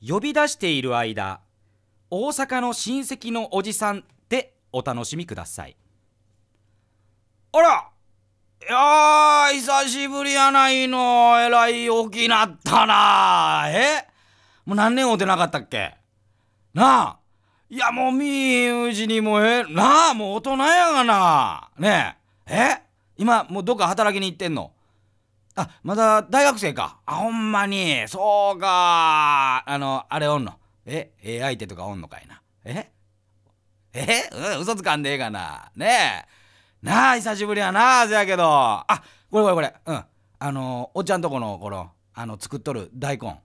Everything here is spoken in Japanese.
呼び出している間、大阪の親戚のおじさんでお楽しみください。あら、いや久しぶりやないの。えらい大きなったな。もう何年会うてなかったっけなあ。いやもう見いうちにもうなあ、もう大人やがな。ねえ今もうどっか働きに行ってんの？あ、まだ大学生か。あ、ほんまにそうか。あれおんの？相手とかおんのかいな。嘘つかんでええかな。ねえなあ、久しぶりやな。せやけど、これおっちゃんとこの作っとる大根、